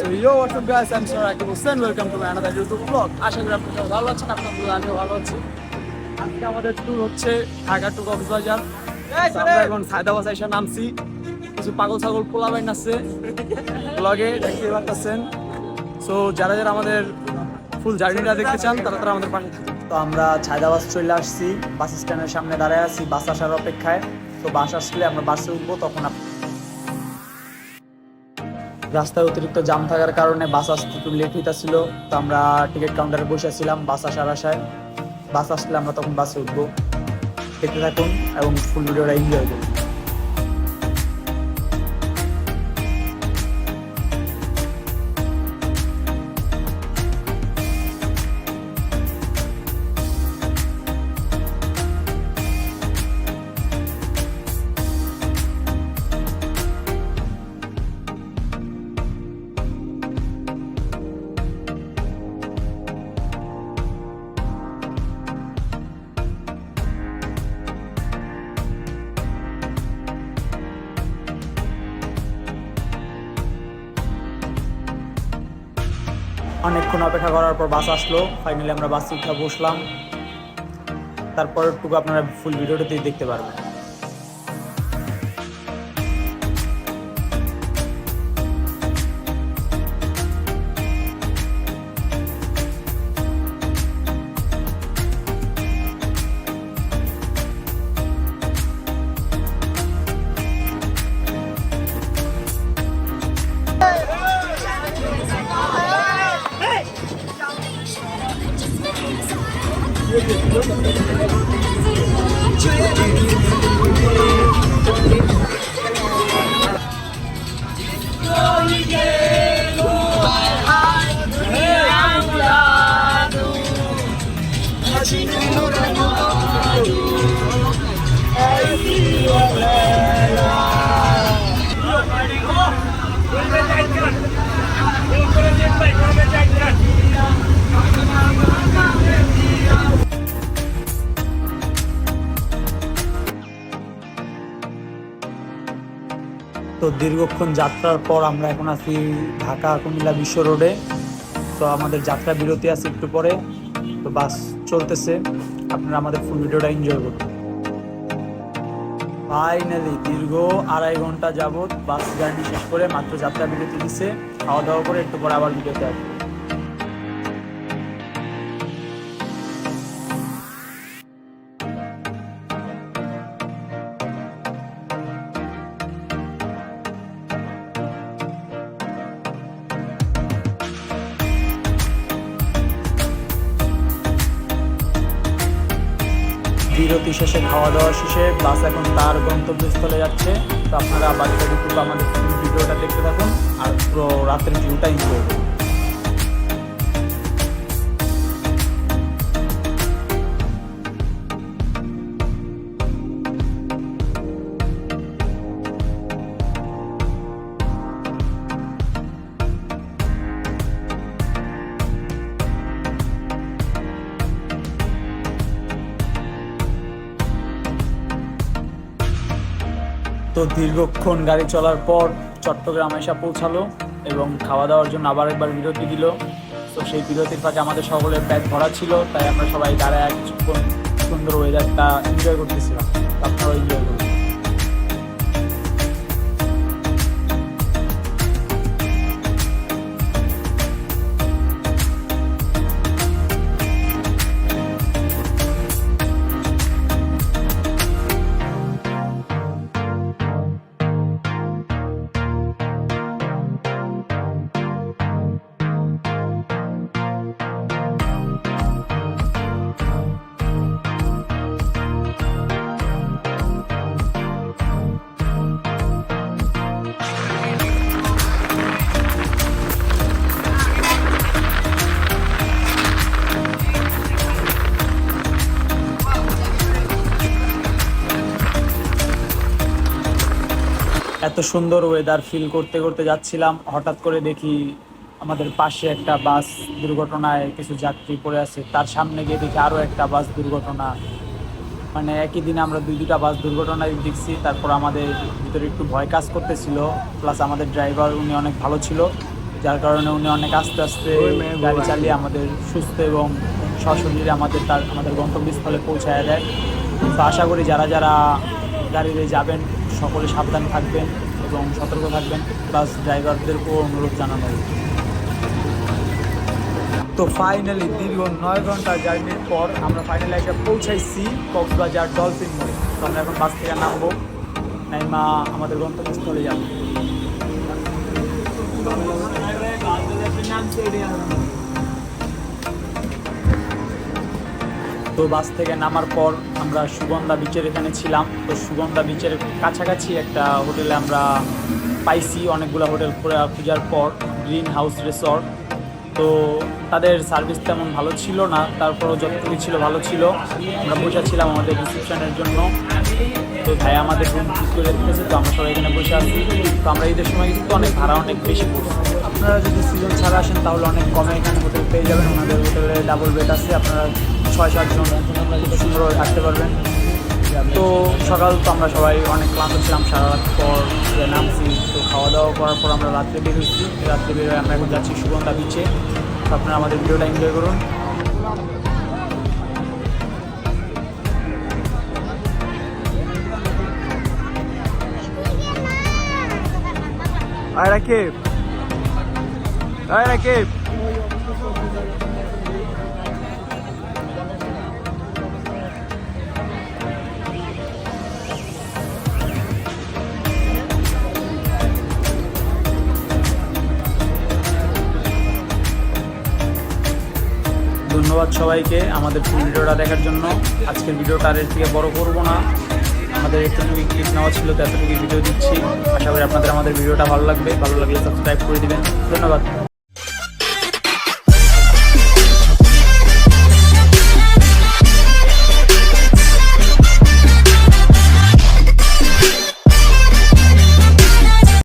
So yo, what's up guys? I'm Sir Akib Hussain. Welcome to my another YouTube vlog. আশা করি আপনারা ভালো আছেন, আপনারা আমিও ভালো আছি। আজকে আমাদের ট্যুর হচ্ছে ঢাকা টু কক্সবাজার। আমরা এখন সায়দাবাদ এসে নামছি। কিছু পাগল ছাগল পোলাবাইন আছে ব্লগে দেখতে পাচ্ছেন। সো যারা যারা আমাদের ফুল জার্নিটা দেখতে চান তারা তারা আমাদের পাশে থাকুন। তো আমরা ছায়দাবাদ চলে আসছি, বাস স্ট্যান্ডের সামনে দাঁড়ায় আছি বাস আসার অপেক্ষায়। তো বাস আসলে আমরা বাসে উঠবো, তখন রাস্তায় অতিরিক্ত জাম থাকার কারণে বাস আসতে একটু লেট হইতেছিল। তো আমরা টিকিট কাউন্টারে বসেছিলাম বাস আসার আশায়। বাস আসলে আমরা তখন বাসে উঠবো। দেখতে থাকুন এবং ফুল ভিডিওটা এনজয় করুন। অনেকক্ষণ অপেক্ষা করার পর বাস আসলো। ফাইনালি আমরা বাসে উঠে বসলাম। তারপর টুকু আপনারা ফুল ভিডিওটাতেই দেখতে পারবেন। তো দীর্ঘক্ষণ যাত্রার পর আমরা এখন আছি ঢাকা কুমিল্লা বিশ্ব রোডে। তো আমাদের যাত্রা বিরতি আছে একটু পরে। তো বাস চলতেছে, আপনারা আমাদের ফুল ভিডিওটা এনজয় করুন। ফাইনালি দীর্ঘ 2.5 ঘন্টা যাবত বাস জার্নি শেষ করে মাত্র যাত্রা বিরতি দিচ্ছে। খাওয়া দাওয়া করে একটু পরে আবার ভিডিওতে আসবো। বিরতি শেষে খাওয়া দাওয়া শেষে বাস এখন তার গন্তব্যস্থলে যাচ্ছে। তো আপনারা বাকিটা একটু আমাদের ভিডিওটা দেখতে থাকুন আর পুরো রাতের ভিউটা এনজয় করুন। তো দীর্ঘক্ষণ গাড়ি চলার পর চট্টগ্রাম এসে পৌঁছালো এবং খাওয়া দাওয়ার জন্য আবার একবার বিরতি দিল। তো সেই বিরতির ফাঁকে আমাদের সকলের পেট ভরা ছিল, তাই আমরা সবাই দাঁড়ায় কিছুক্ষণ সুন্দর ওয়েদারটা এনজয় করতেছিলাম। আপনারাও এনজয় করুন। এত সুন্দর ওয়েদার ফিল করতে করতে যাচ্ছিলাম, হঠাৎ করে দেখি আমাদের পাশে একটা বাস দুর্ঘটনায় কিছু যাত্রী পড়ে আছে। তার সামনে গিয়ে দেখি আরও একটা বাস দুর্ঘটনা। মানে একই দিনে আমরা দুইটা বাস দুর্ঘটনায় দেখছি। তারপর আমাদের ভিতরে একটু ভয় কাজ করতেছিল, প্লাস আমাদের ড্রাইভার উনি অনেক ভালো ছিল। যার কারণে উনি অনেক আস্তে আস্তে গাড়ি চালিয়ে আমাদের সুস্থ এবং সশরীরে আমাদের গন্তব্যস্থলে পৌঁছায় দেয়। তো আশা করি যারা যারা গাড়িতে যাবেন সকলে সাবধান থাকবেন এবং সতর্ক থাকবেন, প্লাস ড্রাইভারদেরকেও অনুরোধ জানানো। তো ফাইনালি দীর্ঘ 9 ঘন্টা জার্নির পর আমরা ফাইনালি এসে পৌঁছাইছি কক্সবাজার ডলফিন মোড়ে। তো আমরা এখন বাস থেকে নামবো, নাইমা আমাদের গন্তব্যস্থলে যাবো। তো বাস থেকে নামার পর আমরা সুগন্ধা বিচের এখানে ছিলাম। তো সুগন্ধা বিচের কাছাকাছি একটা হোটেলে আমরা পাইছি, অনেকগুলো হোটেল খোঁজার পর গ্রিন হাউস রিসর্ট। তো তাদের সার্ভিস তেমন ভালো ছিল না, তারপরও যতটুকু ছিল ভালো ছিল। আমরা বসেছিলাম আমাদের রিসেপশনের জন্য। তো ভাই আমাদের রুম ঠিক করে দিতেছে, তো আমরা সবাই এখানে বসে আছি। তো আমরা ঈদের সময় কিন্তু অনেক ভাড়া অনেক বেশি পড়ছে। আপনারা যদি সিজন ছাড়া আসেন তাহলে অনেক কমে এখানে হোটেল পেয়ে যাবেন। ওনাদের হোটেলে ডাবল বেড আছে, আপনারা 6-7 জন খুব সুন্দরভাবে থাকতে পারবেন। তো সকাল তো আমরা সবাই অনেক ক্লান্ত ছিলাম, সারা রাত পর নামছি। তো খাওয়া দাওয়া করার পর আমরা রাত্রে বেরোচ্ছি। রাত্রে বেরোয় আমরা এখন যাচ্ছি সুগন্ধা বিচে। তো আপনারা আমাদের ভিডিওটা এনজয় করুন। রাকিব, রাকিব, ধন্যবাদ সবাইকে আমাদের ফুল ভিডিওটা দেখার জন্য। আজকের ভিডিওটা আর এর থেকে বড় করবো না, আমাদের এতটুকু ক্লিপ নেওয়া ছিল, তো এতটুকু ভিডিও দিচ্ছি। আশা করি আপনাদের আমাদের ভিডিওটা ভালো লাগবে। ভালো লাগলে সাবস্ক্রাইব করে দিবেন। ধন্যবাদ।